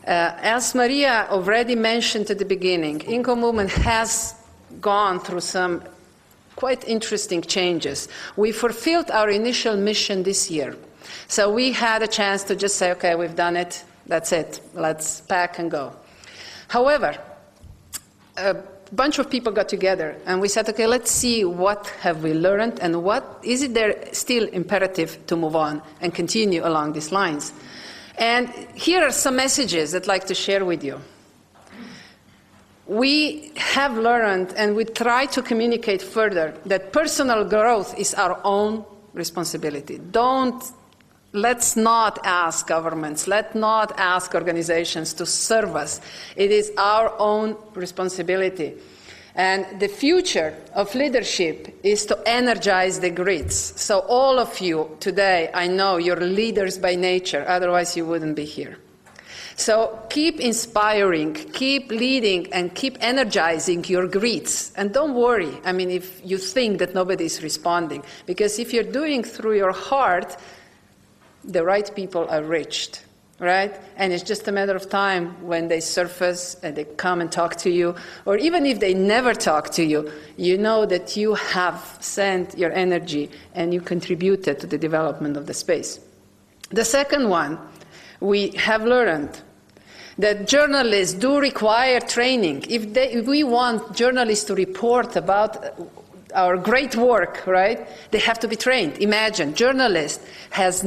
As Maria already mentioned at the beginning, InCo movement has gone through some quite interesting changes. We fulfilled our initial mission this year. So we had a chance to just say, okay, we've done it, that's it, let's pack and go. However, a bunch of people got together and we said, okay, let's see what have we learned and what is it there still imperative to move on and continue along these lines. And here are some messages I'd like to share with you. We have learned and we try to communicate further that personal growth is our own responsibility. Let's not ask governments, let's not ask organizations to serve us. It is our own responsibility. And the future of leadership is to energize the grids. So all of you today, I know you're leaders by nature, otherwise you wouldn't be here. So keep inspiring, keep leading, and keep energizing your grids. And don't worry, I mean, if you think that nobody is responding, because if you're doing through your heart, the right people are reached, right? And it's just a matter of time when they surface and they come and talk to you, or even if they never talk to you, you know that you have sent your energy and you contributed to the development of the space. The second one, we have learned that journalists do require training. If we want journalists to report about our great work, right, they have to be trained. Imagine, journalist is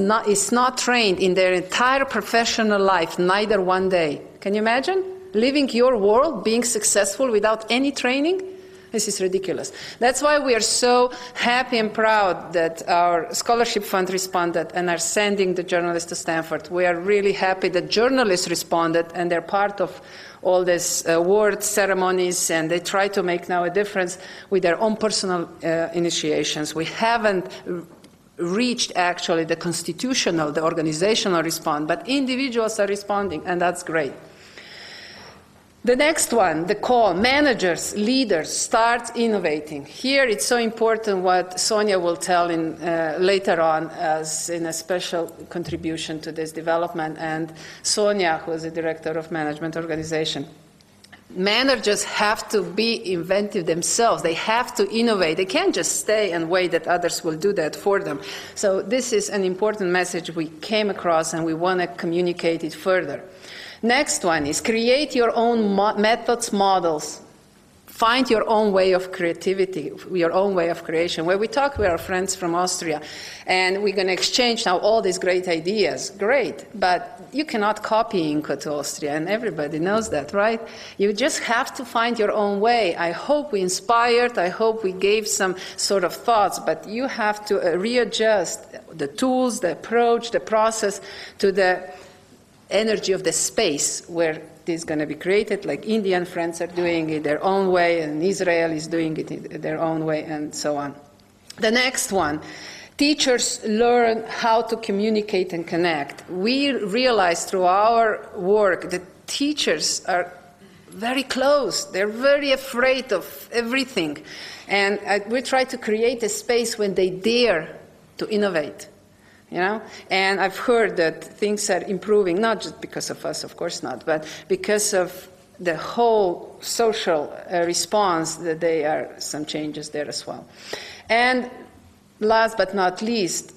not trained in their entire professional life, neither one day. Can you imagine living your world, being successful without any training? This is ridiculous. That's why we are so happy and proud that our scholarship fund responded and are sending the journalists to Stanford. We are really happy that journalists responded and they're part of all these award ceremonies, and they try to make now a difference with their own personal initiations. We haven't reached actually the constitutional, the organizational response, but individuals are responding, and that's great. The next one, the call, managers, leaders, start innovating. Here it's so important what Sonia will tell later on as in a special contribution to this development, and Sonia, who is the director of management organization. Managers have to be inventive themselves. They have to innovate. They can't just stay and wait that others will do that for them. So this is an important message we came across and we want to communicate it further. Next one is create your own methods, models. Find your own way of creativity, your own way of creation. Where we talk with our friends from Austria, and we're going to exchange now all these great ideas. Great, but you cannot copy InCo to Austria, and everybody knows that, right? You just have to find your own way. I hope we inspired, I hope we gave some sort of thoughts, but you have to readjust the tools, the approach, the process to the energy of the space where this is going to be created, like Indian friends are doing it their own way, and Israel is doing it their own way, and so on. The next one, teachers learn how to communicate and connect. We realize through our work that teachers are very close. They're very afraid of everything. And we try to create a space when they dare to innovate. You know, and I've heard that things are improving, not just because of us, of course not, but because of the whole social response, that there are some changes there as well. And last but not least,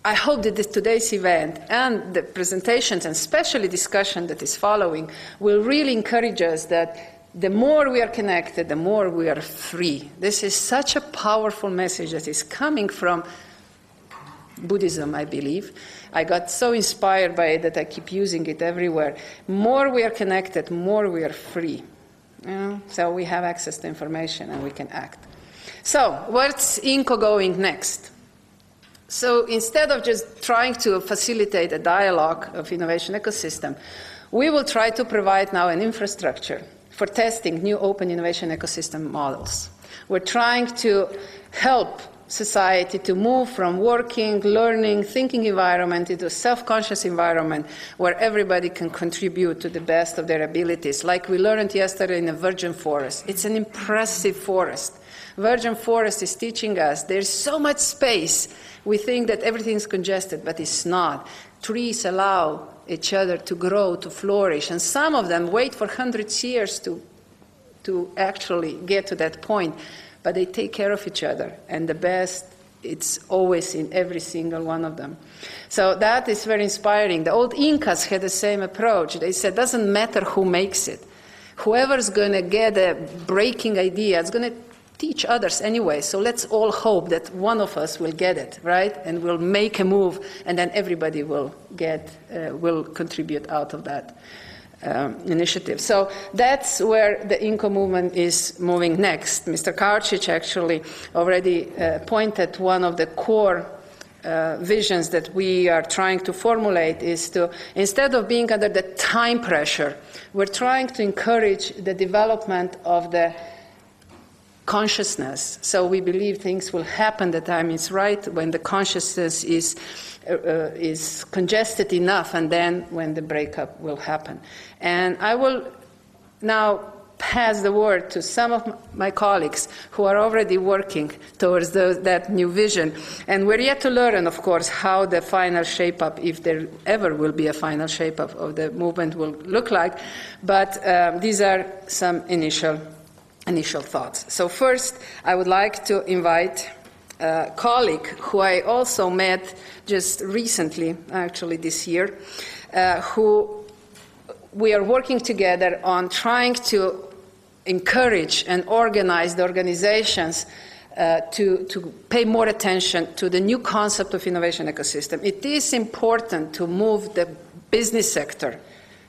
I hope that today's event and the presentations and especially discussion that is following will really encourage us that the more we are connected, the more we are free. This is such a powerful message that is coming from Buddhism, I believe. I got so inspired by it that I keep using it everywhere. More we are connected, more we are free. You know? So we have access to information and we can act. So where's InCo going next? So instead of just trying to facilitate a dialogue of innovation ecosystem, we will try to provide now an infrastructure for testing new open innovation ecosystem models. We're trying to help society to move from working, learning, thinking environment into a self-conscious environment where everybody can contribute to the best of their abilities. Like we learned yesterday in a virgin forest. It's an impressive forest. Virgin forest is teaching us there's so much space. We think that everything's congested, but it's not. Trees allow each other to grow, to flourish. And some of them wait for hundreds of years to actually get to that point. But they take care of each other. And the best, it's always in every single one of them. So that is very inspiring. The old Incas had the same approach. They said, doesn't matter who makes it. Whoever's going to get a breaking idea, it's going to teach others anyway. So let's all hope that one of us will get it, right? And we'll make a move, and then everybody will contribute out of that initiative. So that's where the InCo movement is moving next. Mr. Karcic actually already pointed one of the core visions that we are trying to formulate is to, instead of being under the time pressure, we're trying to encourage the development of the consciousness. So we believe things will happen, the time is right, when the consciousness is congested enough, and then when the breakup will happen. And I will now pass the word to some of my colleagues who are already working towards that new vision. And we're yet to learn, of course, how the final shape-up, if there ever will be a final shape-up of the movement, will look like. But these are some initial thoughts. So first, I would like to invite a colleague who I also met just recently, actually this year, who we are working together on trying to encourage and organize the organizations to pay more attention to the new concept of innovation ecosystem. It is important to move the business sector.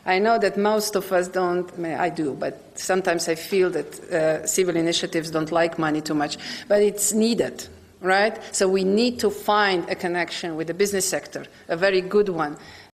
I know that most of us don't, I do, but sometimes I feel that civil initiatives don't like money too much, but it's needed, right? So we need to find a connection with the business sector, a very good one.